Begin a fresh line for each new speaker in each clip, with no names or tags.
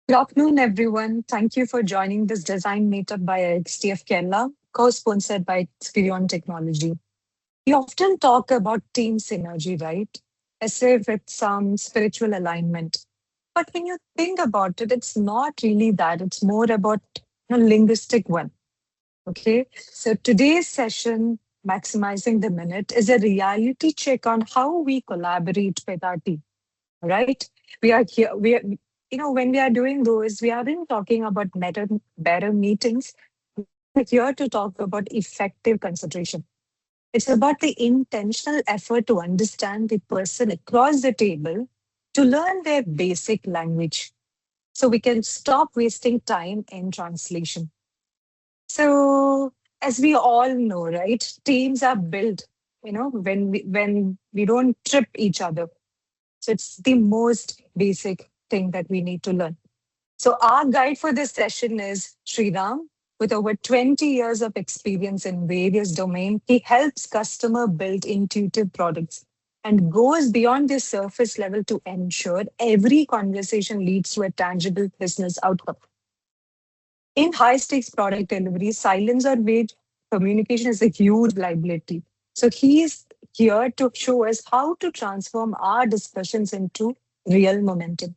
Good afternoon, everyone. Thank you for joining this design meetup by IxDF Kerala, co-sponsored by Experion Technology. We often talk about team synergy, right? As if it's some spiritual alignment. But when you think about it, it's not really that. It's more about a linguistic one. Okay. So today's session, Maximizing the Minute, is a reality check on how we collaborate with our team, right? We are here. When we are doing those, we aren't talking about better meetings. We're here to talk about effective consideration. It's about the intentional effort to understand the person across the table, to learn their basic language, so we can stop wasting time in translation. So, as we all know, right, teams are built, when we don't trip each other. So it's the most basic thing that we need to learn. So our guide for this session is Sriram. With over 20 years of experience in various domains, he helps customer build intuitive products and goes beyond the surface level to ensure every conversation leads to a tangible business outcome. In high stakes product delivery, silence or vague communication is a huge liability. So he is here to show us how to transform our discussions into real momentum.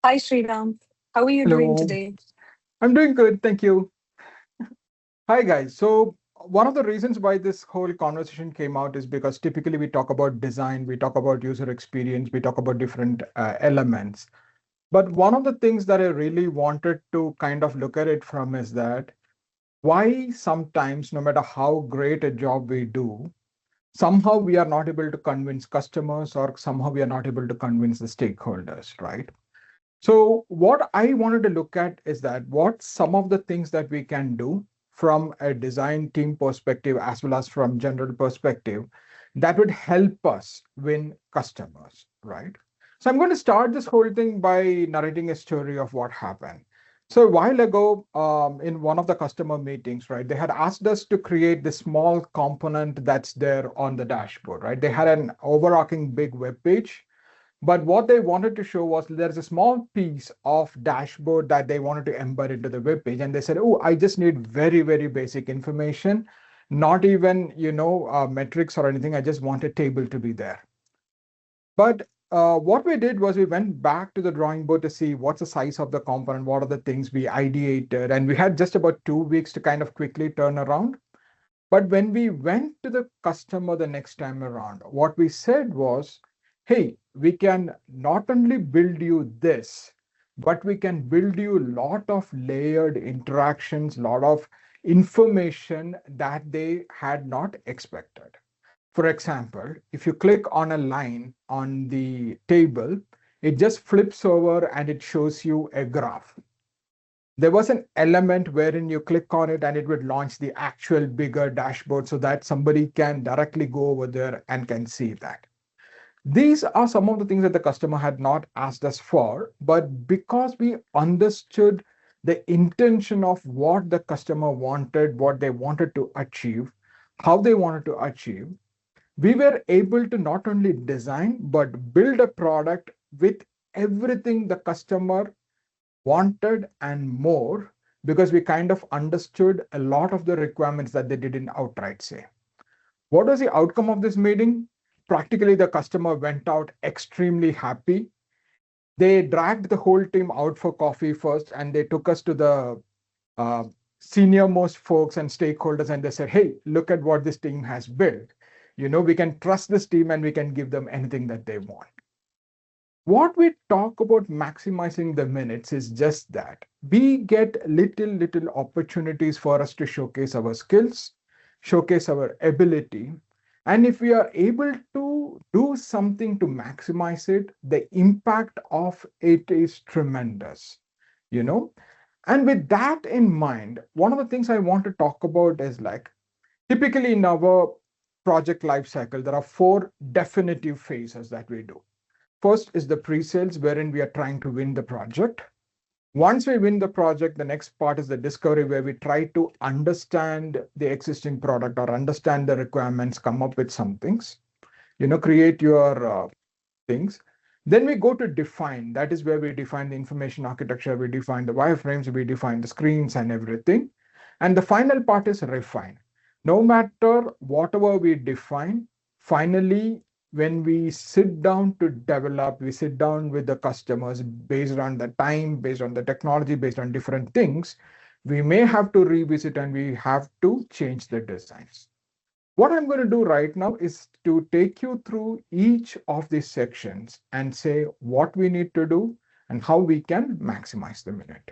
Hi, Sriram. How are you doing
Hello,
today?
I'm doing good, thank you. Hi, guys. So, one of the reasons why this whole conversation came out is because typically we talk about design, we talk about user experience, we talk about different elements. But one of the things that I really wanted to kind of look at it from is that why sometimes, no matter how great a job we do, somehow we are not able to convince customers or somehow we are not able to convince the stakeholders, right? So what I wanted to look at is that what some of the things that we can do from a design team perspective as well as from general perspective that would help us win customers, right? So I'm going to start this whole thing by narrating a story of what happened. So a while ago, in one of the customer meetings, right, they had asked us to create this small component that's there on the dashboard, right? They had an overarching big web page, but what they wanted to show was there's a small piece of dashboard that they wanted to embed into the web page. And they said, oh, I just need very, very basic information, not even, metrics or anything. I just want a table to be there. But what we did was we went back to the drawing board to see what's the size of the component, what are the things we ideated. And we had just about 2 weeks to kind of quickly turn around. But when we went to the customer the next time around, what we said was, hey, we can not only build you this, but we can build you a lot of layered interactions, a lot of information that they had not expected. For example, if you click on a line on the table, it just flips over and it shows you a graph. There was an element wherein you click on it and it would launch the actual bigger dashboard so that somebody can directly go over there and can see that. These are some of the things that the customer had not asked us for, but because we understood the intention of what the customer wanted, what they wanted to achieve, how they wanted to achieve, we were able to not only design but build a product with everything the customer wanted and more, because we kind of understood a lot of the requirements that they didn't outright say. What was the outcome of this meeting? Practically, the customer went out extremely happy. They dragged the whole team out for coffee first, and they took us to the uh, senior most folks and stakeholders, and they said, hey, look at what this team has built. We can trust this team and we can give them anything that they want. What we talk about maximizing the minutes is just that we get little opportunities for us to showcase our skills, showcase our ability. And if we are able to do something to maximize it, the impact of it is tremendous, you know. And with that in mind, one of the things I want to talk about is like typically in our project life cycle, there are four definitive phases that we do. First is the pre-sales, wherein we are trying to win the project. Once we win the project, the next part is the discovery, where we try to understand the existing product or understand the requirements, come up with some things, create your things. Then we go to define. That is where we define the information architecture, we define the wireframes, we define the screens and everything. And the final part is refine. No matter whatever we define, finally, when we sit down to develop, we sit down with the customers based on the time, based on the technology, based on different things, we may have to revisit and we have to change the designs. What I'm going to do right now is to take you through each of these sections and say what we need to do and how we can maximize the minute.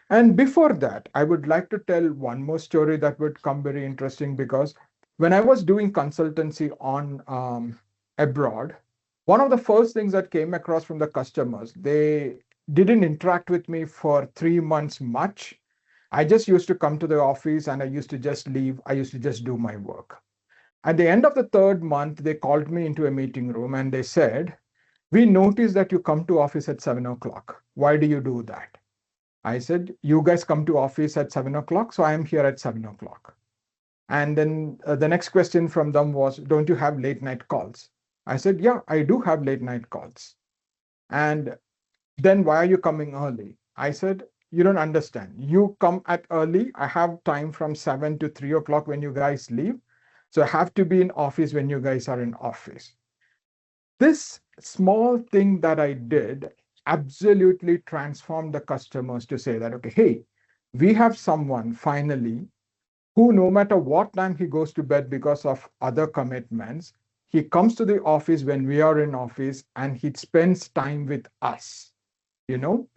And before that, I would like to tell one more story that would come very interesting, because when I was doing consultancy on abroad, one of the first things that came across from the customers, they didn't interact with me for 3 months much. I just used to come to the office and I used to just leave. I used to just do my work. At the end of the third month, they called me into a meeting room and they said, "We noticed that you come to office at 7 o'clock. Why do you do that?" I said, "You guys come to office at 7 o'clock, so I am here at 7 o'clock." And then the next question from them was, "Don't you have late night calls?" I said, "Yeah, I do have late night calls." And then why are you coming early? I said, "You don't understand. You come at early. I have time from 7 to 3 o'clock when you guys leave. So I have to be in office when you guys are in office." This small thing that I did absolutely transformed the customers to say that, okay, hey, we have someone finally who, no matter what time he goes to bed because of other commitments, he comes to the office when we are in office and he spends time with us. You know,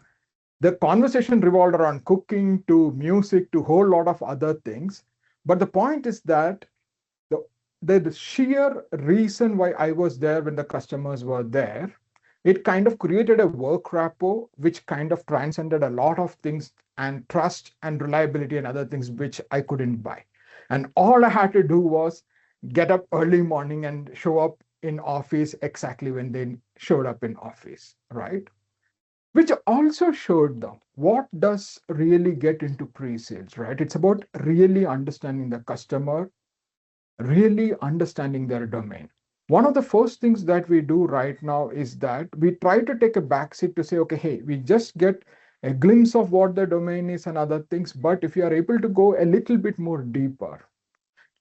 the conversation revolved around cooking to music to a whole lot of other things. But the point is that the sheer reason why I was there when the customers were there, it kind of created a work rapport, which kind of transcended a lot of things and trust and reliability and other things which I couldn't buy. And all I had to do was get up early morning and show up in office exactly when they showed up in office, right? Which also showed them what does really get into pre-sales, right? It's about really understanding the customer, really understanding their domain. One of the first things that we do right now is that we try to take a backseat to say, okay, hey, we just get a glimpse of what the domain is and other things. But if you are able to go a little bit more deeper,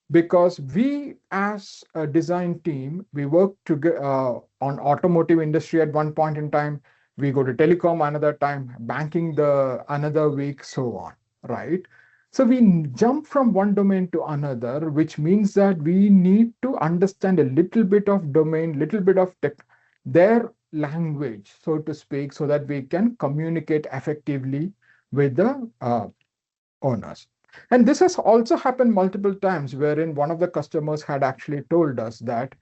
because we as a design team, we work together on automotive industry at one point in time, we go to telecom another time, banking the another week, so on, right? So we jump from one domain to another, which means that we need to understand a little bit of domain, little bit of tech, their language, so to speak, so that we can communicate effectively with the owners. And this has also happened multiple times, wherein one of the customers had actually told us that,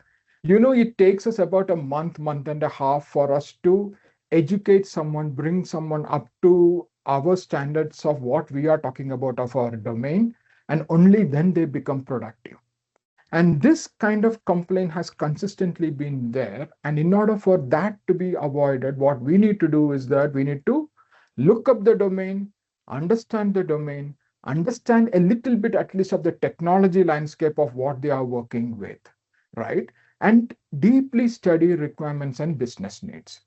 it takes us about a month, month and a half for us to educate someone, bring someone up to our standards of what we are talking about of our domain, and only then they become productive. And this kind of complaint has consistently been there. And in order for that to be avoided, what we need to do is that we need to look up the domain, understand a little bit at least of the technology landscape of what they are working with, right? And deeply study requirements and business needs.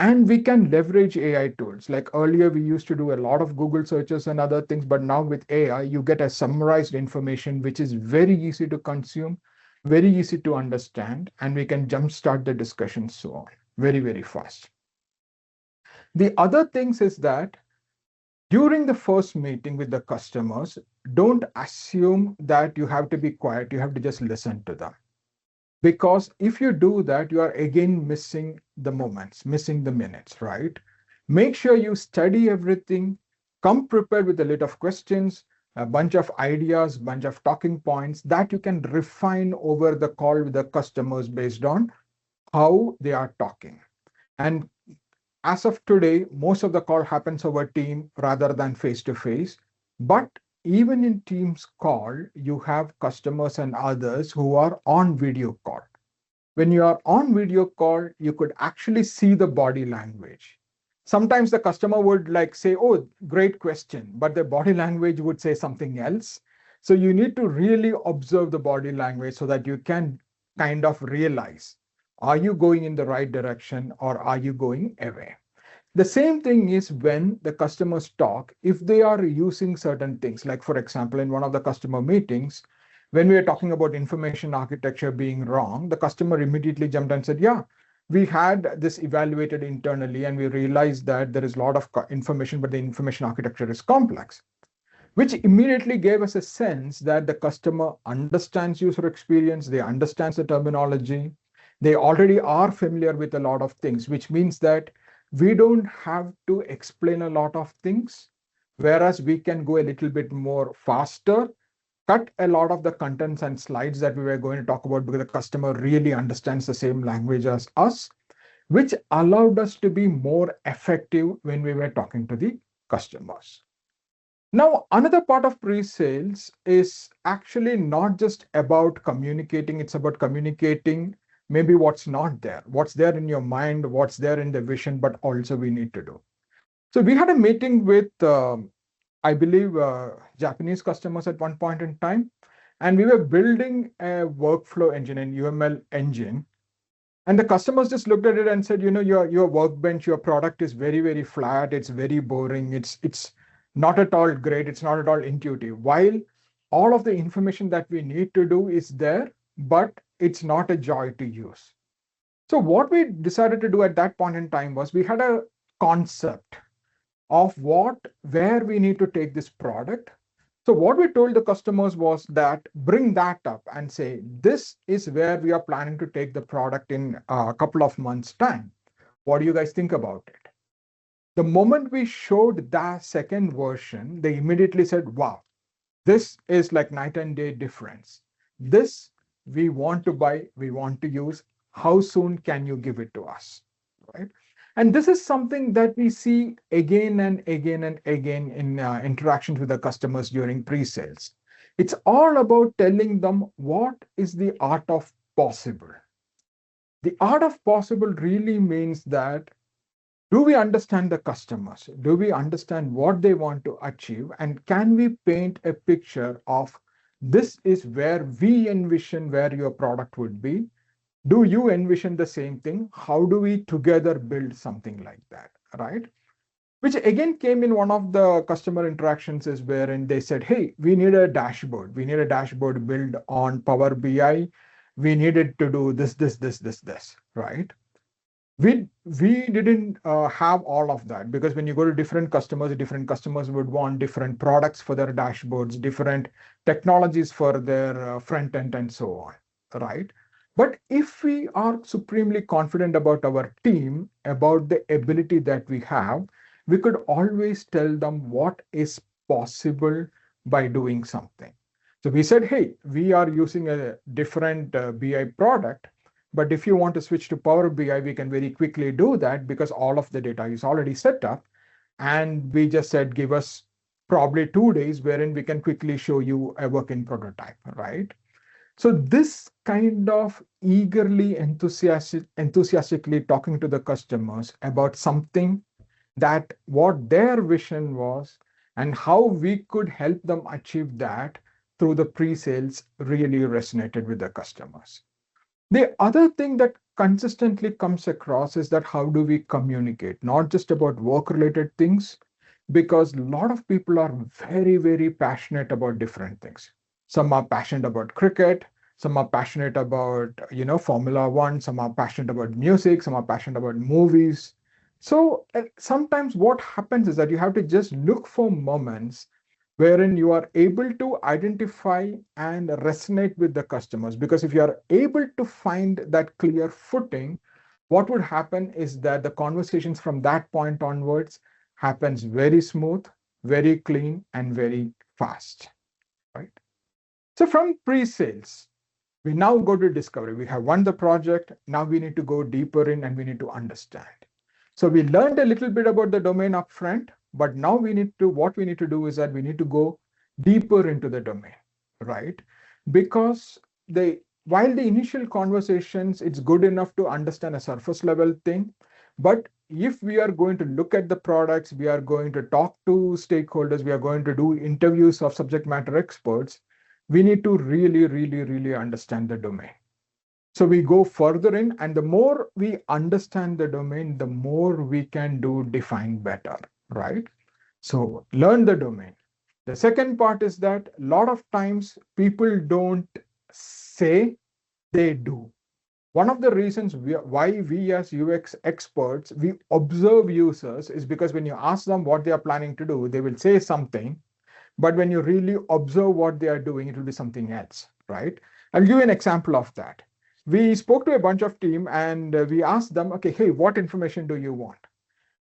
And we can leverage AI tools. Like earlier, we used to do a lot of Google searches and other things, but now with AI, you get a summarized information, which is very easy to consume, very easy to understand, and we can jumpstart the discussion so on very, very fast. The other things is that during the first meeting with the customers, don't assume that you have to be quiet. You have to just listen to them. Because if you do that, you are again missing the moments, missing the minutes, right? Make sure you study everything, come prepared with a lot of questions, a bunch of ideas, bunch of talking points that you can refine over the call with the customers based on how they are talking. And as of today, most of the call happens over team rather than face to face. But even in Teams call, you have customers and others who are on video call. When you are on video call, you could actually see the body language. Sometimes the customer would like say, "Oh, great question," but the body language would say something else. So you need to really observe the body language so that you can kind of realize Are you going in the right direction or are you going away? The same thing is when the customers talk, if they are using certain things, like for example, in one of the customer meetings, when we were talking about information architecture being wrong, the customer immediately jumped and said, yeah, we had this evaluated internally and we realized that there is a lot of information, but the information architecture is complex, which immediately gave us a sense that the customer understands user experience, they understands the terminology, they already are familiar with a lot of things, which means that we don't have to explain a lot of things, whereas we can go a little bit more faster, cut a lot of the contents and slides that we were going to talk about because the customer really understands the same language as us, which allowed us to be more effective when we were talking to the customers. Now, another part of pre-sales is actually not just about communicating, it's about communicating maybe what's there in your mind, what's there in the vision, but also we need to do. So we had a meeting with, I believe, Japanese customers at one point in time, and we were building a workflow engine, an UML engine. And the customers just looked at it and said, your workbench, your product is very, very flat. It's very boring. It's not at all great. It's not at all intuitive. While all of the information that we need to do is there, but it's not a joy to use. So what we decided to do at that point in time was we had a concept of where we need to take this product. So what we told the customers was that bring that up and say, this is where we are planning to take the product in a couple of months' time. What do you guys think about it? The moment we showed that second version, they immediately said, wow, this is like night and day difference. This we want to buy, we want to use. How soon can you give it to us? Right? And this is something that we see again and again and again in interactions with the customers during pre-sales. It's all about telling them what is the art of possible. The art of possible really means that do we understand the customers? Do we understand what they want to achieve? And can we paint a picture of this is where we envision where your product would be? Do you envision the same thing? How do we together build something like that, right? Which again came in one of the customer interactions is wherein they said, hey, we need a dashboard. We need a dashboard built on Power BI. We needed to do this, right? We didn't have all of that because when you go to different customers would want different products for their dashboards, different technologies for their front end and so on, right? But if we are supremely confident about our team, about the ability that we have, we could always tell them what is possible by doing something. So we said, hey, we are using a different BI product, but if you want to switch to Power BI, we can very quickly do that because all of the data is already set up. And we just said, give us probably 2 days wherein we can quickly show you a working prototype, right? So this kind of eagerly, enthusiastically talking to the customers about something that what their vision was and how we could help them achieve that through the pre-sales really resonated with the customers. The other thing that consistently comes across is that how do we communicate, not just about work-related things, because a lot of people are very, very passionate about different things. Some are passionate about cricket, some are passionate about, Formula One, some are passionate about music, some are passionate about movies. So sometimes what happens is that you have to just look for moments wherein you are able to identify and resonate with the customers. Because if you are able to find that clear footing, what would happen is that the conversations from that point onwards happens very smooth, very clean, and very fast, right? So from pre-sales, we now go to discovery. We have won the project. Now we need to go deeper in and we need to understand. So we learned a little bit about the domain upfront, but now what we need to do is that we need to go deeper into the domain, right? Because while the initial conversations, it's good enough to understand a surface level thing, but if we are going to look at the products, we are going to talk to stakeholders, we are going to do interviews of subject matter experts, we need to really, really, really understand the domain. So we go further in, and the more we understand the domain, the more we can do define better, right? So learn the domain. The second part is that a lot of times people don't say, they do. One of the reasons why we as UX experts, we observe users is because when you ask them what they are planning to do, they will say something, but when you really observe what they are doing, it will be something else, right? I'll give you an example of that. We spoke to a bunch of team and we asked them, okay, hey, what information do you want?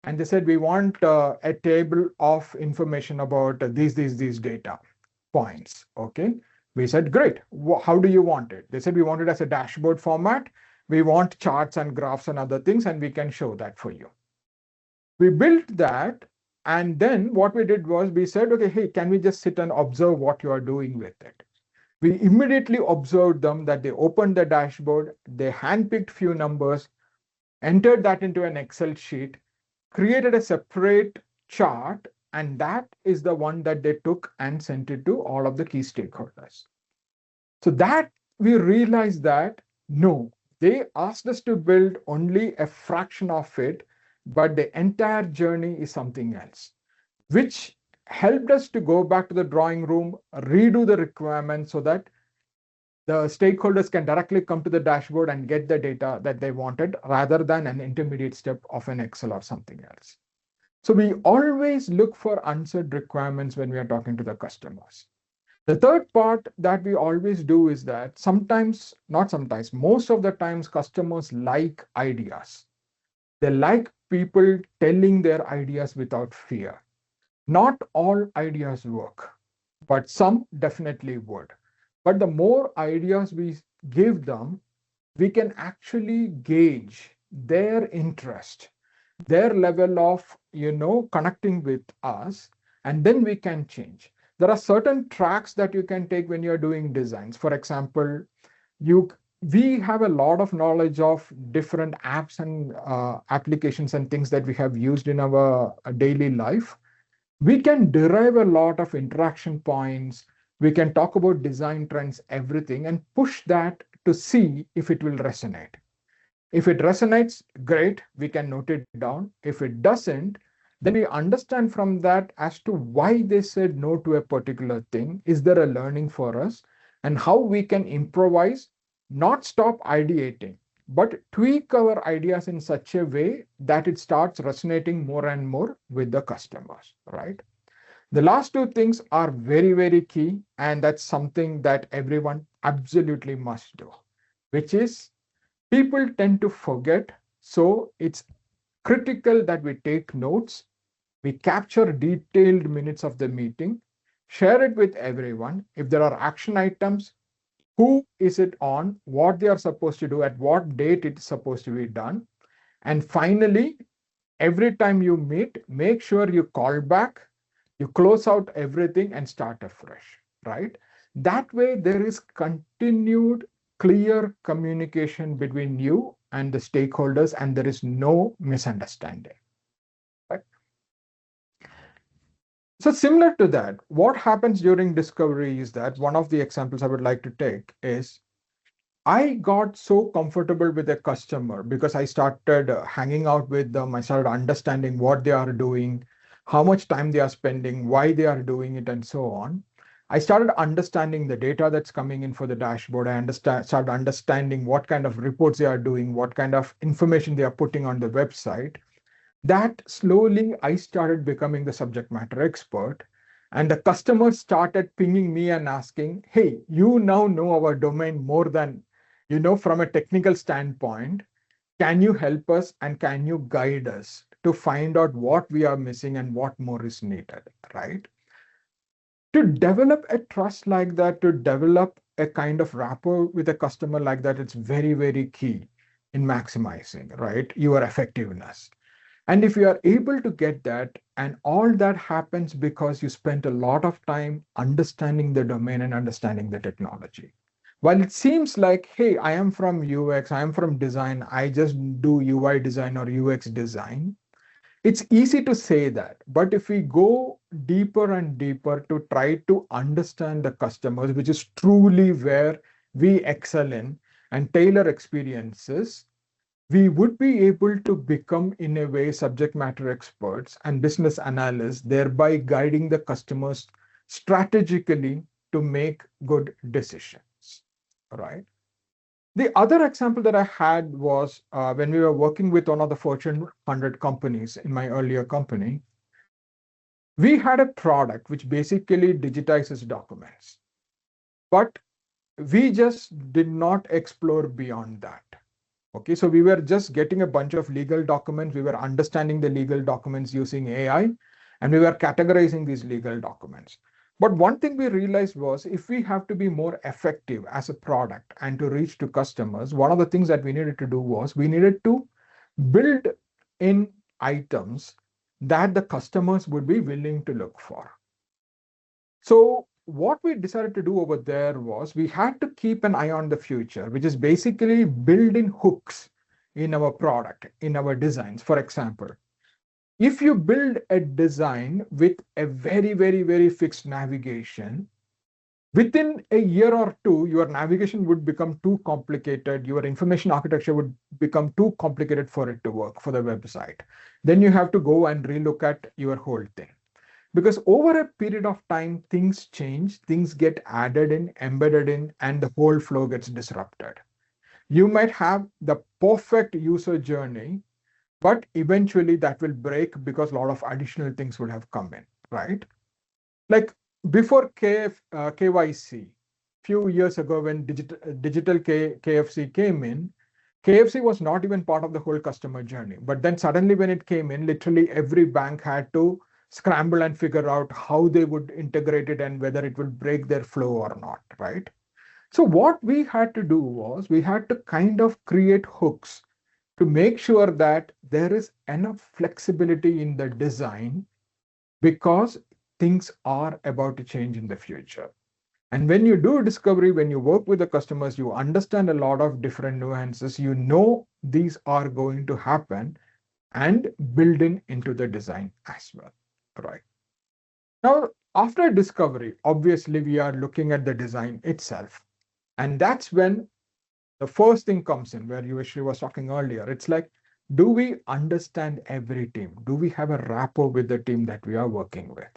And they said, we want a table of information about these data points. Okay. We said, great. How do you want it? They said, we want it as a dashboard format. We want charts and graphs and other things, and we can show that for you. We built that. And then what we did was we said, okay, hey, can we just sit and observe what you are doing with it? We immediately observed them that they opened the dashboard, they handpicked few numbers, entered that into an Excel sheet, created a separate chart, and that is the one that they took and sent it to all of the key stakeholders. So that we realized that no, they asked us to build only a fraction of it, but the entire journey is something else, which helped us to go back to the drawing room, redo the requirements so that the stakeholders can directly come to the dashboard and get the data that they wanted rather than an intermediate step of an Excel or something else. So we always look for answered requirements when we are talking to the customers. The third part that we always do is that sometimes, not sometimes, most of the times customers like ideas. They like people telling their ideas without fear. Not all ideas work, but some definitely would. But the more ideas we give them, we can actually gauge their interest, their level of, connecting with us, and then we can change. There are certain tracks that you can take when you're doing designs. For example, you we have a lot of knowledge of different apps and applications and things that we have used in our daily life. We can derive a lot of interaction points. We can talk about design trends, everything, and push that to see if it will resonate. If it resonates, great, we can note it down. If it doesn't, then we understand from that as to why they said no to a particular thing. Is there a learning for us? And how we can improvise, not stop ideating, but tweak our ideas in such a way that it starts resonating more and more with the customers, right? The last two things are very, very key, and that's something that everyone absolutely must do, which is people tend to forget. So it's critical that we take notes, we capture detailed minutes of the meeting, share it with everyone. If there are action items, who is it on, what they are supposed to do, at what date it's supposed to be done. And finally, every time you meet, make sure you call back, you close out everything and start afresh, right? That way, there is continued clear communication between you and the stakeholders, and there is no misunderstanding. Right? So similar to that, what happens during discovery is that one of the examples I would like to take is I got so comfortable with a customer because I started hanging out with them. I started understanding what they are doing, how much time they are spending, why they are doing it, and so on. I started understanding the data that's coming in for the dashboard. I started understanding what kind of reports they are doing, what kind of information they are putting on the website. That slowly I started becoming the subject matter expert. And the customers started pinging me and asking, hey, you now know our domain more than from a technical standpoint. Can you help us and can you guide us to find out what we are missing and what more is needed, right? To develop a trust like that, to develop a kind of rapport with a customer like that, it's very, very key in maximizing, right, your effectiveness. And if you are able to get that, and all that happens because you spent a lot of time understanding the domain and understanding the technology. While it seems like, hey, I am from UX, I am from design, I just do UI design or UX design, it's easy to say that. But if we go deeper and deeper to try to understand the customers, which is truly where we excel in, and tailor experiences, we would be able to become, in a way, subject matter experts and business analysts, thereby guiding the customers strategically to make good decisions. Right. The other example that I had was when we were working with one of the Fortune 100 companies in my earlier company. We had a product which basically digitizes documents, but we just did not explore beyond that. Okay, so we were just getting a bunch of legal documents. We were understanding the legal documents using AI, and we were categorizing these legal documents. But one thing we realized was if we have to be more effective as a product and to reach to customers, one of the things that we needed to do was we needed to build in items that the customers would be willing to look for. So what we decided to do over there was we had to keep an eye on the future, which is basically build in hooks in our product, in our designs. For example, if you build a design with a very fixed navigation, within a year or two, your navigation would become too complicated. Your information architecture would become too complicated for it to work for the website. Then you have to go and relook at your whole thing. Because over a period of time, things change, things get added in, embedded in, and the whole flow gets disrupted. You might have the perfect user journey, but eventually that will break because a lot of additional things would have come in, right? Like before KYC, few years ago when digital KFC came in, KFC was not even part of the whole customer journey. But then suddenly when it came in, literally every bank had to scramble and figure out how they would integrate it and whether it would break their flow or not, right? So what we had to do was we had to kind of create hooks to make sure that there is enough flexibility in the design because things are about to change in the future. And when you do discovery, when you work with the customers, you understand a lot of different nuances. You know these are going to happen and build in into the design as well, right? Now, after discovery, obviously we are looking at the design itself. And that's when the first thing comes in, where you actually was talking earlier. It's like, do we understand every team? Do we have a rapport with the team that we are working with?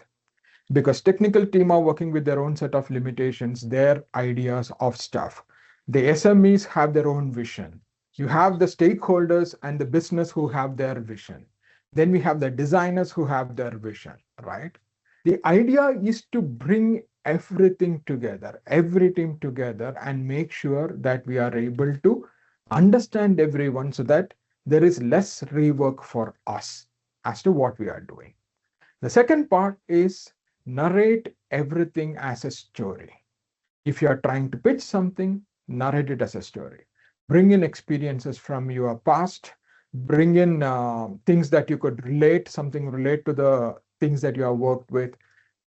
Because technical team are working with their own set of limitations, their ideas of stuff. The SMEs have their own vision. You have the stakeholders and the business who have their vision. Then we have the designers who have their vision, right? The idea is to bring everything together, every team together, and make sure that we are able to understand everyone so that there is less rework for us as to what we are doing. The second part is narrate everything as a story. If you are trying to pitch something, narrate it as a story. Bring in experiences from your past, bring in things that you could relate, something relate to the things that you have worked with.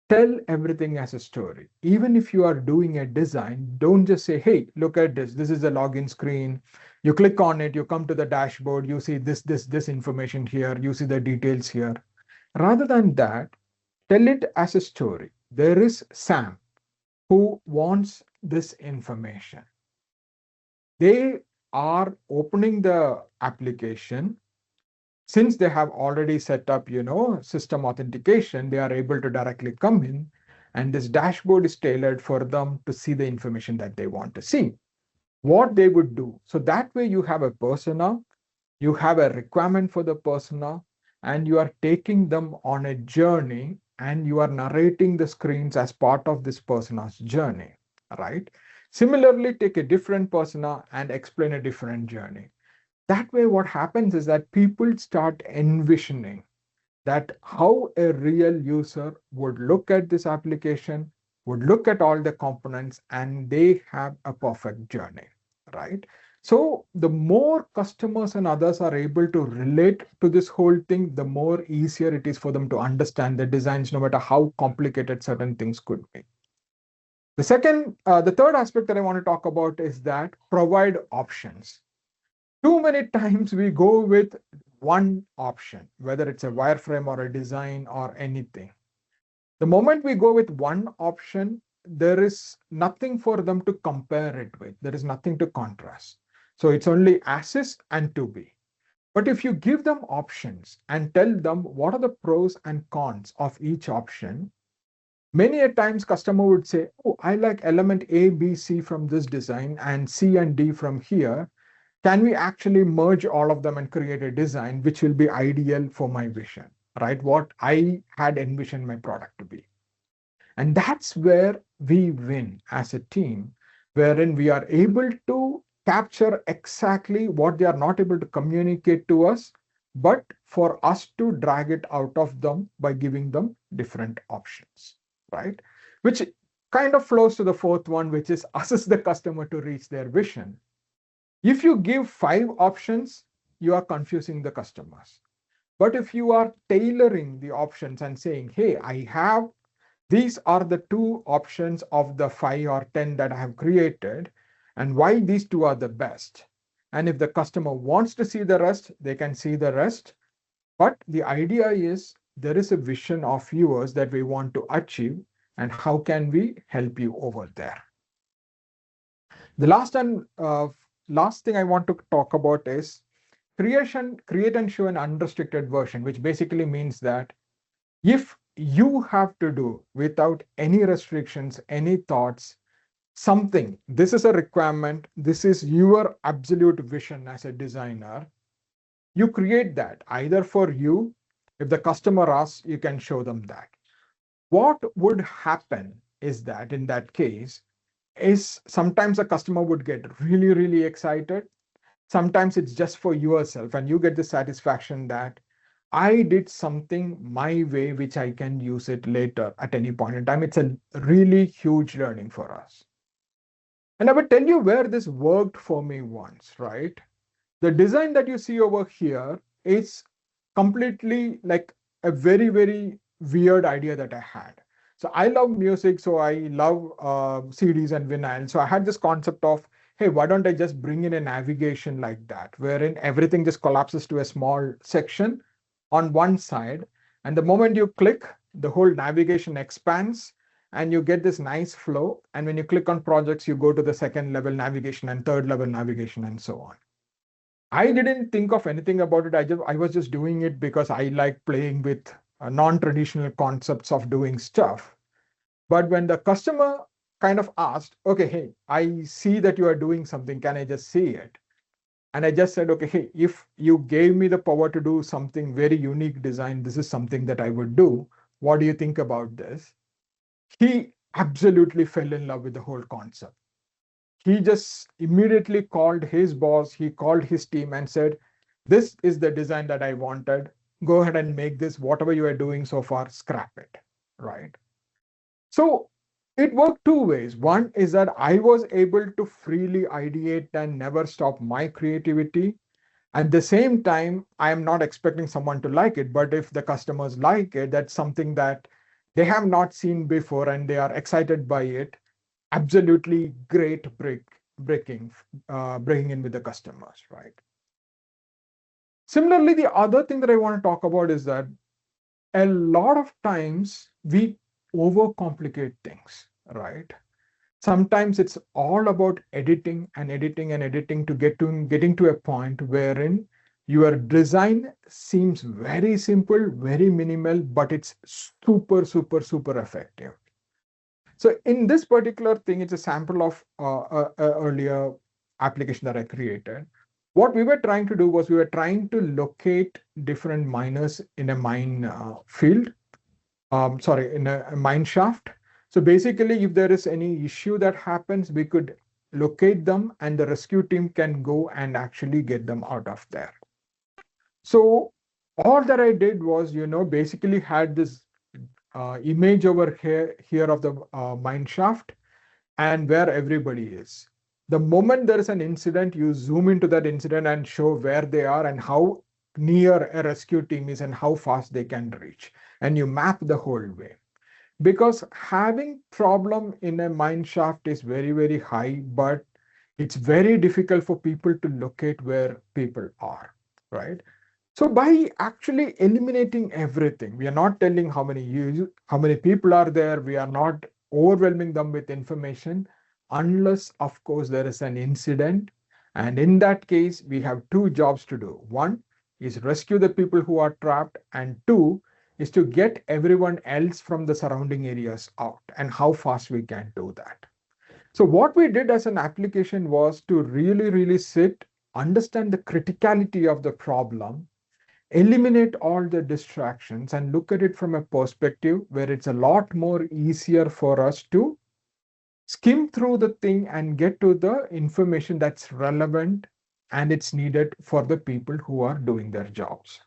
Tell everything as a story. Even if you are doing a design, don't just say, hey, look at this. This is a login screen. You click on it, you come to the dashboard, you see this information here, you see the details here. Rather than that, tell it as a story. There is Sam who wants this information. They are opening the application. Since they have already set up, system authentication, they are able to directly come in, and this dashboard is tailored for them to see the information that they want to see. What they would do. So that way you have a persona, you have a requirement for the persona, and you are taking them on a journey and you are narrating the screens as part of this persona's journey, right? Similarly, take a different persona and explain a different journey. That way, what happens is that people start envisioning that how a real user would look at this application, would look at all the components, and they have a perfect journey, right? So the more customers and others are able to relate to this whole thing, the more easier it is for them to understand the designs, no matter how complicated certain things could be. The third aspect that I want to talk about is that provide options. Too many times we go with one option, whether it's a wireframe or a design or anything. The moment we go with one option, there is nothing for them to compare it with. There is nothing to contrast. So it's only as is and to be. But if you give them options and tell them what are the pros and cons of each option, many a times customer would say, oh, I like element A, B, C from this design and C and D from here. Can we actually merge all of them and create a design which will be ideal for my vision, right? What I had envisioned my product to be. And that's where we win as a team, wherein we are able to capture exactly what they are not able to communicate to us, but for us to drag it out of them by giving them different options, right? Which kind of flows to the fourth one, which is assist the customer to reach their vision. If you give 5 options, you are confusing the customers. But if you are tailoring the options and saying, hey, I have these are the 2 options of the 5 or 10 that I have created, and why these 2 are the best. And if the customer wants to see the rest, they can see the rest. But the idea is there is a vision of yours that we want to achieve, and how can we help you over there? The last thing I want to talk about is create and show an unrestricted version, which basically means that if you have to do without any restrictions, any thoughts, something, this is a requirement, this is your absolute vision as a designer, you create that either for you. If the customer asks, you can show them that. What would happen is that in that case, is sometimes a customer would get really, really excited. Sometimes it's just for yourself, and you get the satisfaction that I did something my way, which I can use it later at any point in time. It's a really huge learning for us. And I will tell you where this worked for me once, right? The design that you see over here is completely like a very, very weird idea that I had. So I love music, so I love CDs and vinyl. So I had this concept of, hey, why don't I just bring in a navigation like that, wherein everything just collapses to a small section on one side. And the moment you click, the whole navigation expands and you get this nice flow. And when you click on projects, you go to the second level navigation and third level navigation and so on. I didn't think of anything about it. I was just doing it because I like playing with non-traditional concepts of doing stuff. But when the customer kind of asked, okay, hey, I see that you are doing something. Can I just see it? And I just said, okay, hey, if you gave me the power to do something very unique design, this is something that I would do. What do you think about this? He absolutely fell in love with the whole concept. He just immediately called his boss, he called his team and said, this is the design that I wanted. Go ahead and make this. Whatever you are doing so far, scrap it, right? So it worked 2 ways. One is that I was able to freely ideate and never stop my creativity. At the same time, I am not expecting someone to like it, but if the customers like it, that's something that they have not seen before and they are excited by it. Absolutely great breaking in with the customers, right? Similarly, the other thing that I want to talk about is that a lot of times we overcomplicate things, right? Sometimes it's all about editing and editing and editing to getting to a point wherein your design seems very simple, very minimal, but it's super, super, super effective. So in this particular thing, it's a sample of earlier application that I created. What we were trying to do was we were trying to locate different miners in a mine field, sorry, in a mine shaft. So basically, if there is any issue that happens, we could locate them and the rescue team can go and actually get them out of there. So all that I did was, basically had this image over here of the mine shaft and where everybody is. The moment there is an incident, you zoom into that incident and show where they are and how near a rescue team is and how fast they can reach. And you map the whole way. Because having problem in a mine shaft is very, very high, but it's very difficult for people to locate where people are, right? So by actually eliminating everything, we are not telling how many people are there. We are not overwhelming them with information unless, of course, there is an incident. And in that case, we have two jobs to do. One is rescue the people who are trapped, and two is to get everyone else from the surrounding areas out, and how fast we can do that. So what we did as an application was to really sit, understand the criticality of the problem, eliminate all the distractions, and look at it from a perspective where it's a lot more easier for us to skim through the thing and get to the information that's relevant and it's needed for the people who are doing their jobs.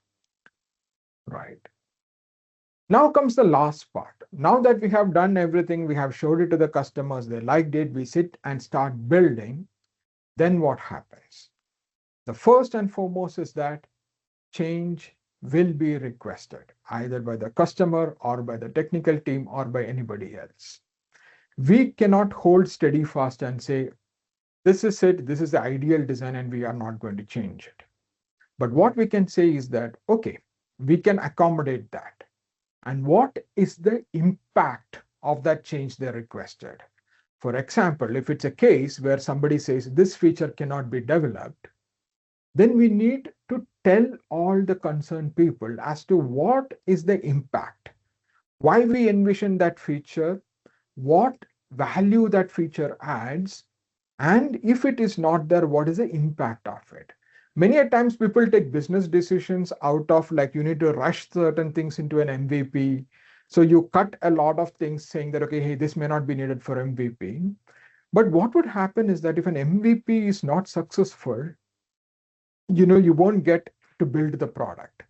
Right. Now comes the last part. Now that we have done everything, we have showed it to the customers, they liked it, we sit and start building, then what happens? The first and foremost is that change will be requested either by the customer or by the technical team or by anybody else. We cannot hold steady fast and say, this is it, this is the ideal design, and we are not going to change it. But what we can say is that, okay, we can accommodate that. And what is the impact of that change they requested? For example, if it's a case where somebody says this feature cannot be developed, then we need to tell all the concerned people as to what is the impact, why we envision that feature, what value that feature adds, and if it is not there, what is the impact of it. Many a times people take business decisions out of, like, you need to rush certain things into an MVP. So you cut a lot of things saying that, okay, hey, this may not be needed for MVP. But what would happen is that if an MVP is not successful, you won't get to build the product.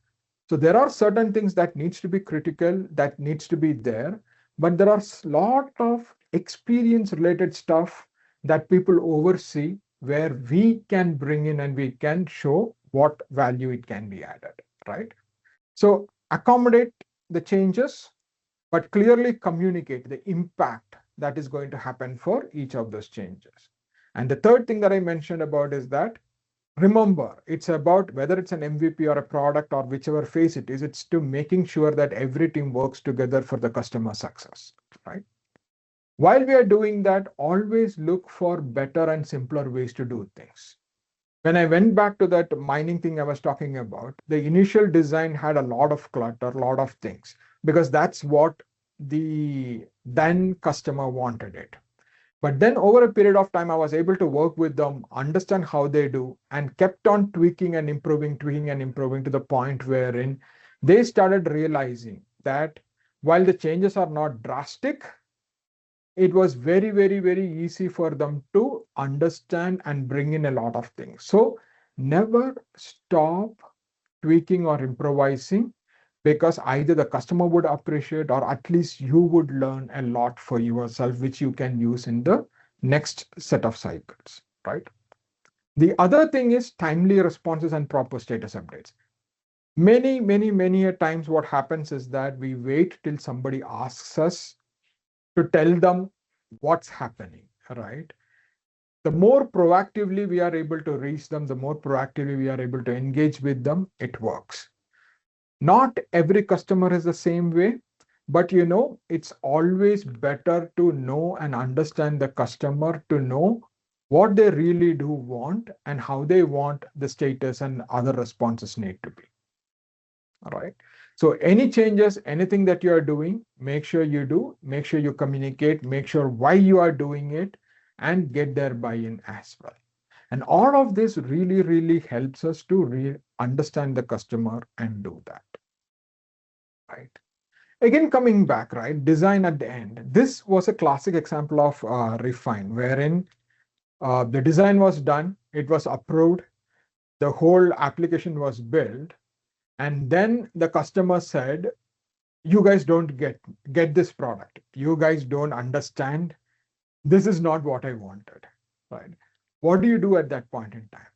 So there are certain things that needs to be critical, that needs to be there, but there are a lot of experience related stuff that people oversee where we can bring in and we can show what value it can be added, right? So accommodate the changes, but clearly communicate the impact that is going to happen for each of those changes. And the third thing that I mentioned about is that, remember, it's about whether it's an MVP or a product or whichever phase it is, it's to making sure that every team works together for the customer success, right? While we are doing that, always look for better and simpler ways to do things. When I went back to that mining thing I was talking about, the initial design had a lot of clutter, a lot of things, because that's what the then customer wanted it. But then over a period of time, I was able to work with them, understand how they do, and kept on tweaking and improving to the point wherein they started realizing that while the changes are not drastic, it was very easy for them to understand and bring in a lot of things. So never stop tweaking or improvising, because either the customer would appreciate or at least you would learn a lot for yourself, which you can use in the next set of cycles, right? The other thing is timely responses and proper status updates. Many a times what happens is that we wait till somebody asks us to tell them what's happening, right? The more proactively we are able to reach them, the more proactively we are able to engage with them, it works. Not every customer is the same way, but it's always better to know and understand the customer, to know what they really do want and how they want the status and other responses need to be. All right. So any changes, anything that you are doing, make sure you do, make sure you communicate, make sure why you are doing it, and get their buy-in as well. And all of this really helps us to understand the customer and do that. Right. Again, coming back, right, design at the end. This was a classic example of refine, wherein the design was done, it was approved, the whole application was built, and then the customer said, you guys don't get this product. You guys don't understand. This is not what I wanted, right? What do you do at that point in time?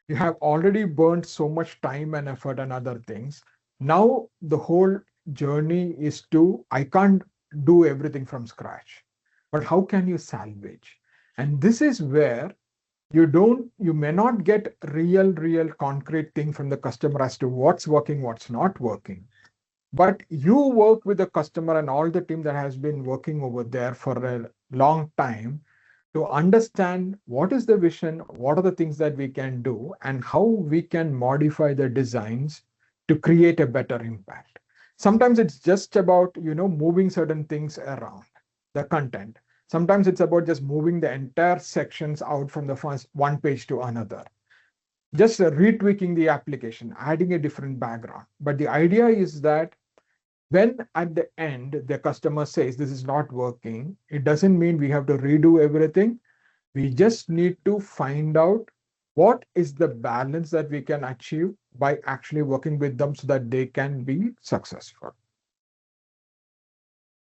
You have already burned so much time and effort and other things. Now the whole journey is to, I can't do everything from scratch, but how can you salvage? And this is where you may not get real concrete thing from the customer as to what's working, what's not working. But you work with the customer and all the team that has been working over there for a long time to understand what is the vision, what are the things that we can do, and how we can modify the designs to create a better impact. Sometimes it's just about, moving certain things around the content. Sometimes it's about just moving the entire sections out from the first one page to another, just retweaking the application, adding a different background. But the idea is that when at the end the customer says this is not working, it doesn't mean we have to redo everything. We just need to find out what is the balance that we can achieve by actually working with them so that they can be successful.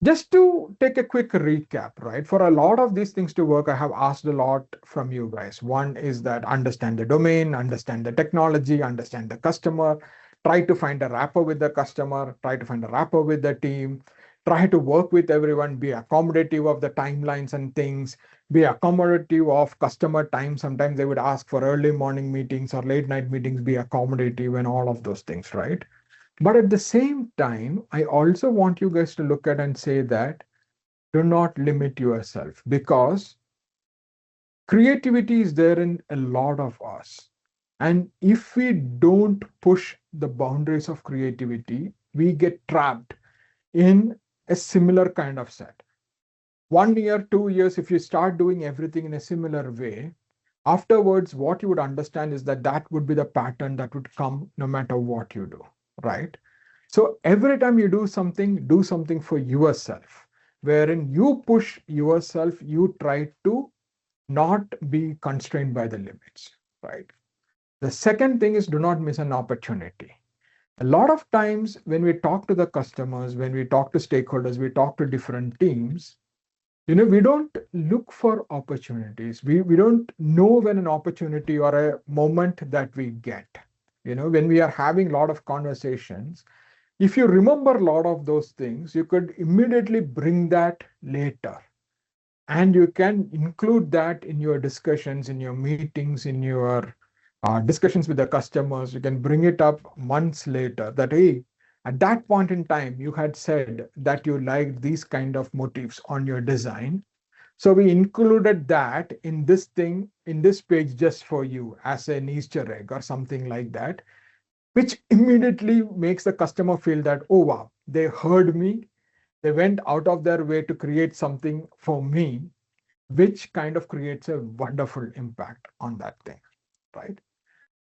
Just to take a quick recap, right? For a lot of these things to work, I have asked a lot from you guys. One is that understand the domain, understand the technology, understand the customer, try to find a rapport with the customer, try to find a rapport with the team, try to work with everyone, be accommodative of the timelines and things, be accommodative of customer time. Sometimes they would ask for early morning meetings or late night meetings, be accommodative and all of those things, right? But at the same time, I also want you guys to look at and say that do not limit yourself, because creativity is there in a lot of us. And if we don't push the boundaries of creativity, we get trapped in a similar kind of set. 1 year, 2 years, if you start doing everything in a similar way, afterwards, what you would understand is that that would be the pattern that would come no matter what you do, right? So every time you do something for yourself, wherein you push yourself, you try to not be constrained by the limits, right? The second thing is do not miss an opportunity. A lot of times when we talk to the customers, when we talk to stakeholders, we talk to different teams, we don't look for opportunities. We don't know when an opportunity or a moment that we get. When we are having a lot of conversations, if you remember a lot of those things, you could immediately bring that later. And you can include that in your discussions, in your meetings, in your discussions with the customers. You can bring it up months later that, hey, at that point in time, you had said that you liked these kind of motifs on your design. So we included that in this thing, in this page just for you as an Easter egg or something like that, which immediately makes the customer feel that, oh, wow, they heard me. They went out of their way to create something for me, which kind of creates a wonderful impact on that thing, right?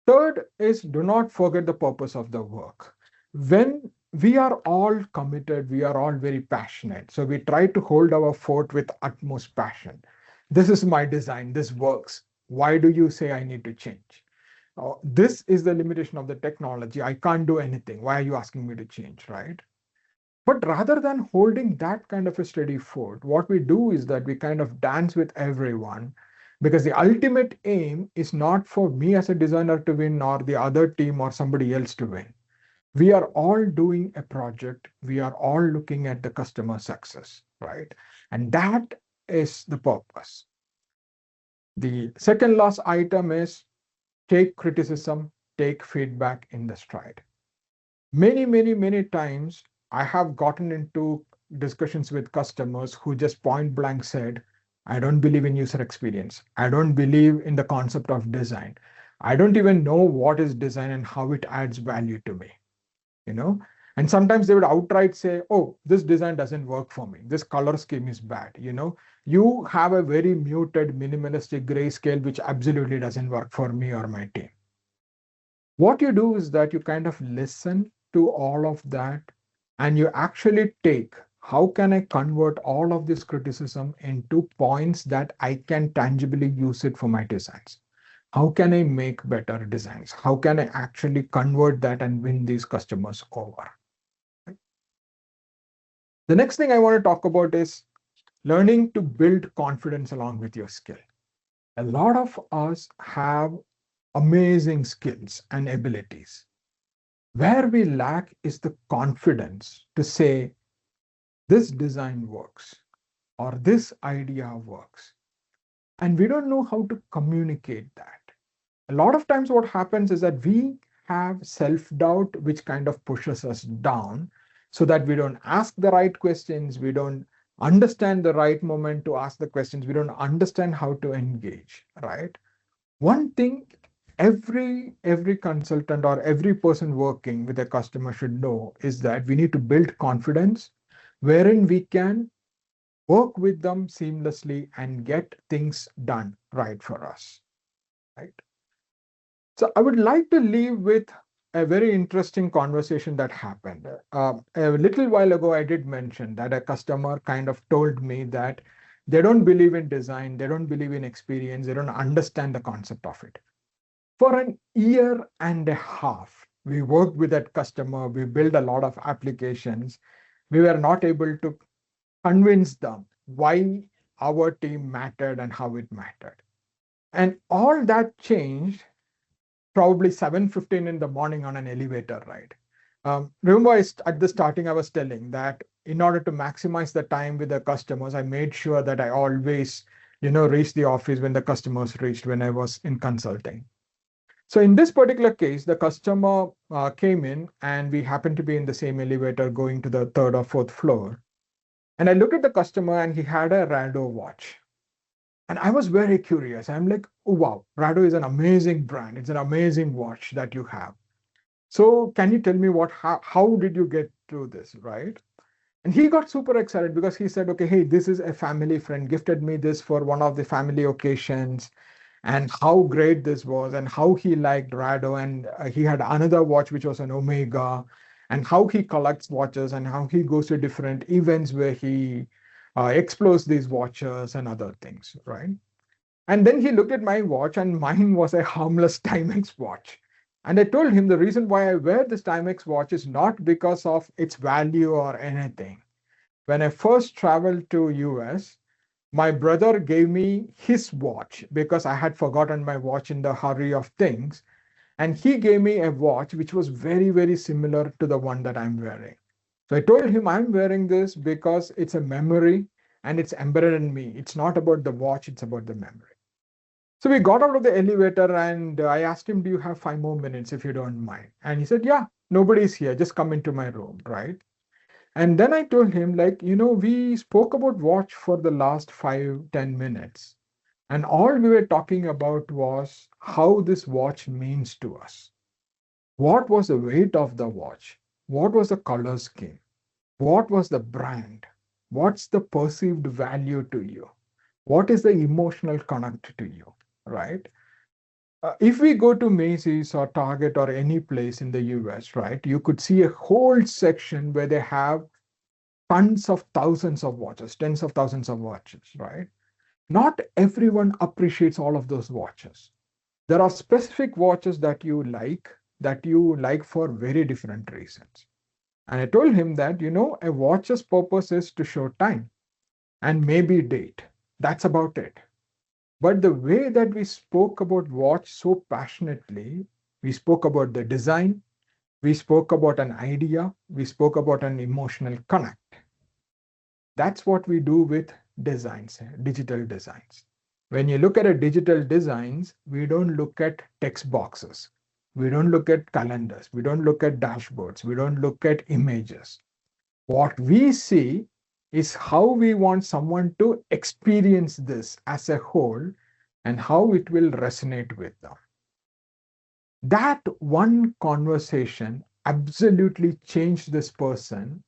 Third is do not forget the purpose of the work. When we are all committed, we are all very passionate. So we try to hold our fort with utmost passion. This is my design, this works. Why do you say I need to change? This is the limitation of the technology. I can't do anything. Why are you asking me to change, right? But rather than holding that kind of a steady fort, what we do is that we kind of dance with everyone, because the ultimate aim is not for me as a designer to win or the other team or somebody else to win. We are all doing a project. We are all looking at the customer success, right? And that is the purpose. The second last item is take criticism, take feedback in the stride. Many times I have gotten into discussions with customers who just point blank said, I don't believe in user experience. I don't believe in the concept of design. I don't even know what is design and how it adds value to me, you know? And sometimes they would outright say, oh, this design doesn't work for me. This color scheme is bad. You have a very muted, minimalistic grayscale, which absolutely doesn't work for me or my team. What you do is that you kind of listen to all of that and you actually take how can I convert all of this criticism into points that I can tangibly use it for my designs? How can I make better designs? How can I actually convert that and win these customers over? The next thing I want to talk about is learning to build confidence along with your skill. A lot of us have amazing skills and abilities. Where we lack is the confidence to say, this design works or this idea works. And we don't know how to communicate that. A lot of times, what happens is that we have self doubt, which kind of pushes us down. so that we don't ask the right questions, we don't understand the right moment to ask the questions, we don't understand how to engage, right? One thing every consultant or every person working with a customer should know is that we need to build confidence wherein we can work with them seamlessly and get things done right for us, right? So I would like to leave with a very interesting conversation that happened. A little while ago, I did mention that a customer kind of told me that they don't believe in design, they don't believe in experience, they don't understand the concept of it. For an year and a half, we worked with that customer, we built a lot of applications. We were not able to convince them why our team mattered and how it mattered. And all that changed probably 7:15 in the morning on an elevator ride. Remember, at the starting, I was telling that in order to maximize the time with the customers, I made sure that I always, reach the office when the customers reached when I was in consulting. So in this particular case, the customer came in and we happened to be in the same elevator going to the third or fourth floor. And I looked at the customer and he had a Rado watch. And I was very curious. I'm like, oh, wow, Rado is an amazing brand. It's an amazing watch that you have. So can you tell me how did you get to this, right? And he got super excited because he said, okay, hey, this is a family friend gifted me this for one of the family occasions, and how great this was, and how he liked Rado. And he had another watch, which was an Omega, and how he collects watches and how he goes to different events where he explores these watches and other things, right? And then he looked at my watch, and mine was a harmless Timex watch. And I told him the reason why I wear this Timex watch is not because of its value or anything. When I first traveled to US, my brother gave me his watch because I had forgotten my watch in the hurry of things. And he gave me a watch which was very, very similar to the one that I'm wearing. So I told him I'm wearing this because it's a memory and it's embedded in me. It's not about the watch, it's about the memory. So we got out of the elevator and I asked him, do you have 5 more minutes if you don't mind? And he said, yeah, nobody's here. Just come into my room, right? And then I told him, like, we spoke about watch for the last 5, 10 minutes. And all we were talking about was how this watch means to us. What was the weight of the watch? What was the color scheme? What was the brand? What's the perceived value to you? What is the emotional connect to you? Right? If we go to Macy's or Target or any place in the US, right, you could see a whole section where they have tons of thousands of watches, tens of thousands of watches, right? Not everyone appreciates all of those watches. There are specific watches that you like for very different reasons. And I told him that, a watch's purpose is to show time and maybe date. That's about it. But the way that we spoke about watch so passionately, we spoke about the design, we spoke about an idea, we spoke about an emotional connect. That's what we do with designs, digital designs. When you look at a digital designs, we don't look at text boxes. We don't look at calendars. We don't look at dashboards. We don't look at images. What we see is how we want someone to experience this as a whole and how it will resonate with them. That one conversation absolutely changed this person.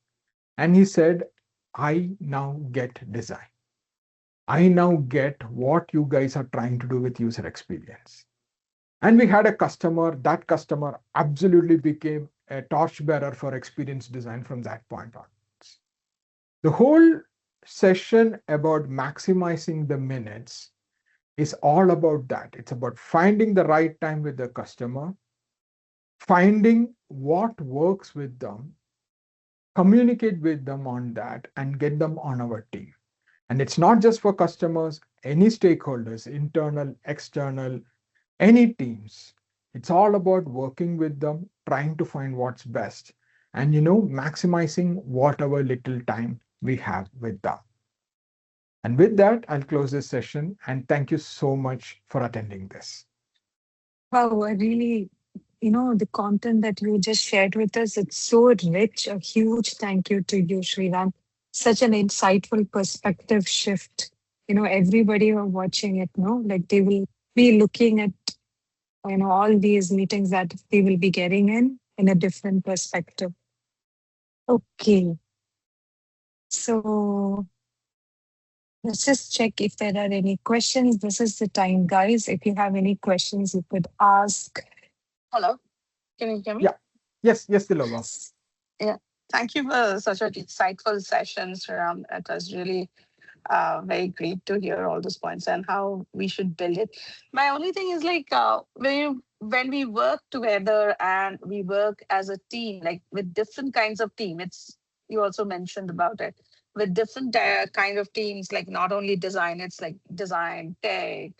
And he said, I now get design. I now get what you guys are trying to do with user experience. And we had a customer, that customer absolutely became a torchbearer for experience design from that point on. The whole session about maximizing the minutes is all about that. It's about finding the right time with the customer, finding what works with them, communicate with them on that, and get them on our team. And it's not just for customers, any stakeholders, internal, external, any teams. It's all about working with them, trying to find what's best, and maximizing whatever little time we have with them. And with that, I'll close this session and thank you so much for attending this.
Wow, I really the content that you just shared with us. It's so rich. A huge thank you to you, Sriram. Such an insightful perspective shift. Everybody who are watching it, like they will be looking at, all these meetings that they will be getting in a different perspective. Okay. So let's just check if there are any questions. This is the time, guys. If you have any questions, you could ask. Hello, can you hear me?
Yeah. Yes, Tilova.
Yeah. Thank you for such an insightful session, Sriram. It was really very great to hear all those points and how we should build it. My only thing is like when we work together and we work as a team, like with different kinds of team. It's you also mentioned about it with different kind of teams, like not only design. It's like design, tech.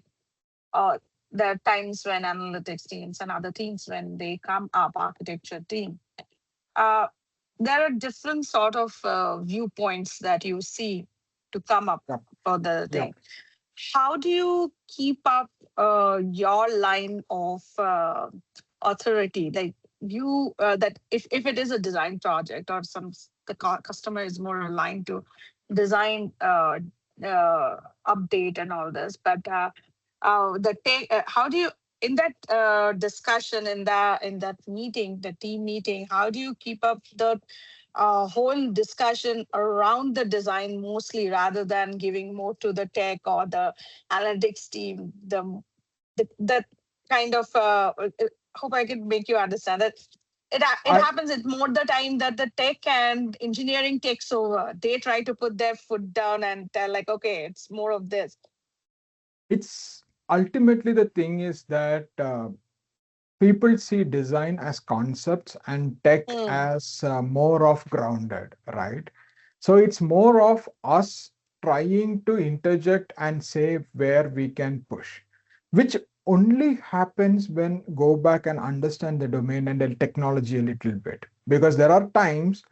Uh, there are times when analytics teams and other teams when they come up, architecture team. Uh, there are different sort of viewpoints that you see to come up
Yeah.
for the
Yeah.
thing. How do you keep up your line of authority? Like you that if it is a design project or the customer is more aligned to design update and all this, but the take how do you in that discussion in that meeting, the team meeting, how do you keep up the whole discussion around the design mostly rather than giving more to the tech or the analytics team, the kind of hope I can make you understand that it
I
happens at more the time that the tech and engineering takes over. They try to put their foot down and tell like, okay, it's more of this.
it's ultimately the thing is that people see design as concepts and tech
Mm,
as more of grounded, right? So it's more of us trying to interject and say where we can push, which only happens when go back and understand the domain and the technology a little bit. Because there are times,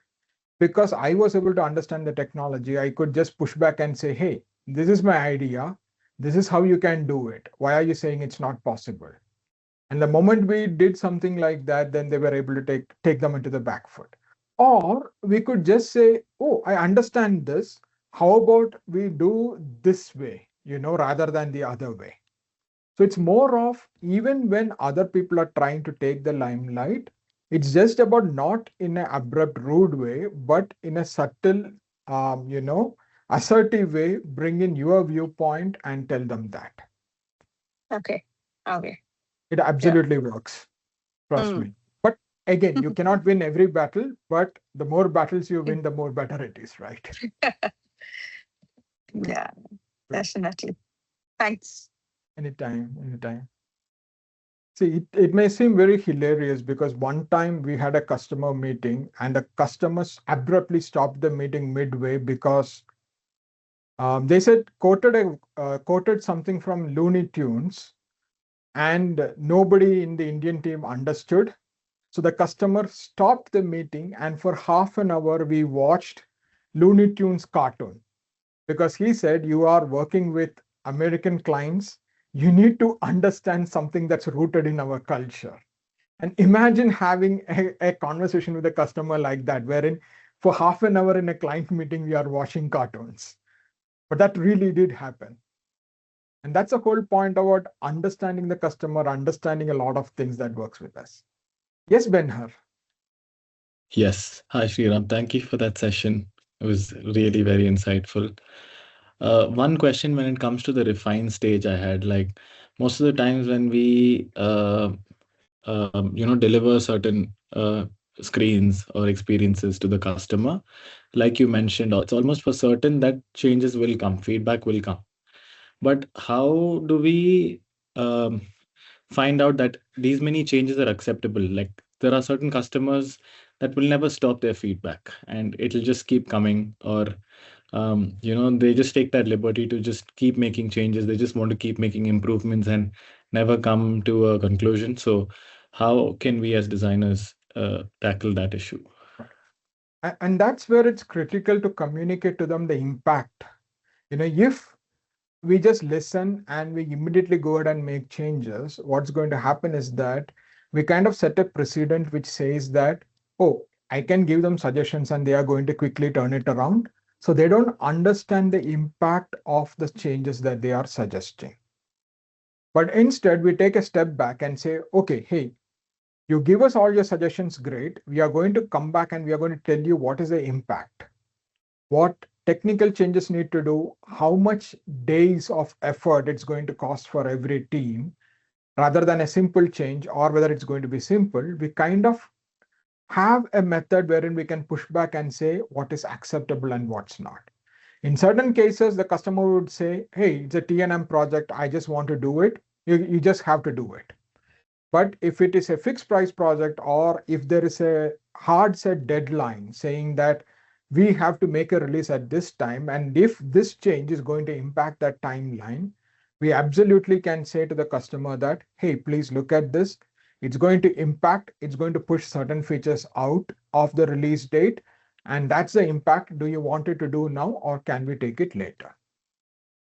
because I was able to understand the technology, I could just push back and say, hey, this is my idea. This is how you can do it. Why are you saying it's not possible? And the moment we did something like that, then they were able to take them into the back foot. Or we could just say, oh, I understand this. How about we do this way, rather than the other way? So it's more of even when other people are trying to take the limelight, it's just about not in an abrupt, rude way, but in a subtle, assertive way, bring in your viewpoint and tell them that.
okay. Okay.
It
Yeah.
absolutely works. Trust
Mm.
me. But again, you cannot win every battle, but the more battles you win, the more better it is, right?
Yeah,
True.
definitely. Thanks.
Anytime, anytime. See, it may seem very hilarious because one time we had a customer meeting and the customers abruptly stopped the meeting midway because they said quoted something from Looney Tunes and nobody in the Indian team understood. So the customer stopped the meeting and for half an hour we watched Looney Tunes cartoon because he said you are working with American clients. You need to understand something that's rooted in our culture. And imagine having a conversation with a customer like that, wherein for half an hour in a client meeting, we are watching cartoons. But that really did happen. And that's the whole point about understanding the customer, understanding a lot of things that works with us. Yes, Benhar.
Yes. Hi, Sriram. Thank you for that session. It was really very insightful. One question when it comes to the refine stage, I had like most of the times when we, deliver certain screens or experiences to the customer, like you mentioned, it's almost for certain that changes will come, feedback will come. But how do we find out that these many changes are acceptable? Like there are certain customers that will never stop their feedback and it'll just keep coming, or they just take that liberty to just keep making changes. They just want to keep making improvements and never come to a conclusion. So how can we as designers tackle that issue?
And that's where it's critical to communicate to them the impact. If we just listen and we immediately go ahead and make changes, what's going to happen is that we kind of set a precedent which says that, oh, I can give them suggestions and they are going to quickly turn it around. So they don't understand the impact of the changes that they are suggesting. But instead, we take a step back and say, okay, hey, you give us all your suggestions, great. We are going to come back and we are going to tell you what is the impact, what technical changes need to do, how much days of effort it's going to cost for every team, rather than a simple change, or whether it's going to be simple. We kind of have a method wherein we can push back and say what is acceptable and what's not. In certain cases, the customer would say, hey, it's a T&M project. I just want to do it. You just have to do it. But if it is a fixed price project, or if there is a hard set deadline saying that we have to make a release at this time, and if this change is going to impact that timeline, we absolutely can say to the customer that, hey, please look at this. It's going to impact, it's going to push certain features out of the release date. And that's the impact. Do you want it to do now, or can we take it later?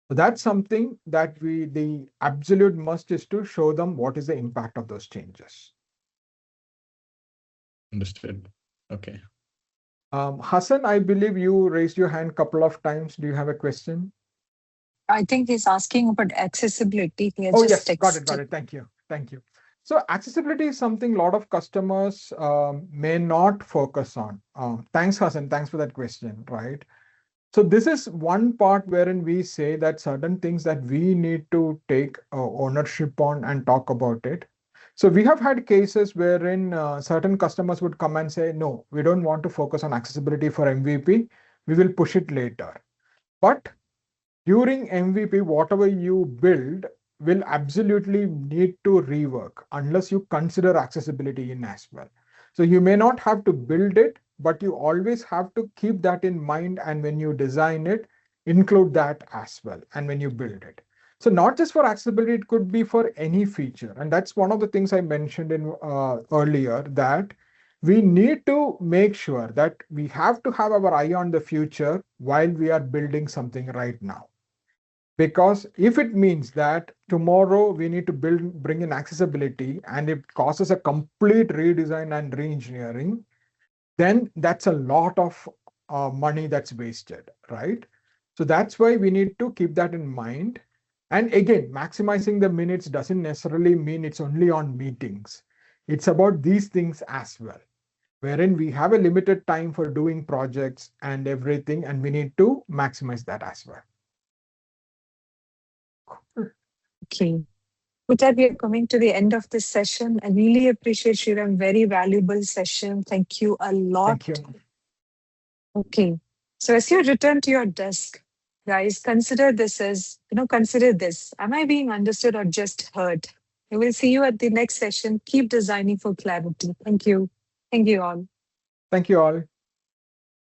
So that's something that the absolute must is to show them what is the impact of those changes.
Understood. Okay.
Hassan, I believe you raised your hand a couple of times. Do you have a question?
I think he's asking about accessibility. He has
Oh,
just
yes, got
texted.
it. Thank you. Thank you. So accessibility is something a lot of customers may not focus on. Thanks, Hassan. Thanks for that question, right? So this is one part wherein we say that certain things that we need to take ownership on and talk about it. So we have had cases wherein certain customers would come and say, no, we don't want to focus on accessibility for MVP. We will push it later. But during MVP, whatever you build will absolutely need to rework unless you consider accessibility in as well. So you may not have to build it, but you always have to keep that in mind. And when you design it, include that as well. And when you build it. So not just for accessibility, it could be for any feature. And that's one of the things I mentioned in earlier, that we need to make sure that we have to have our eye on the future while we are building something right now. Because if it means that tomorrow we need to bring in accessibility and it causes a complete redesign and re-engineering, then that's a lot of money that's wasted, right? So that's why we need to keep that in mind. And again, maximizing the minutes doesn't necessarily mean it's only on meetings. It's about these things as well, wherein we have a limited time for doing projects and everything, and we need to maximize that as well.
Okay. With that, we are coming to the end of this session. I really appreciate Shriram. Very valuable session. Thank you a lot.
Thank you.
Okay. So as you return to your desk, guys, consider this as, consider this. Am I being understood or just heard? I will see you at the next session. Keep designing for clarity. Thank you. Thank you all.
Thank you all.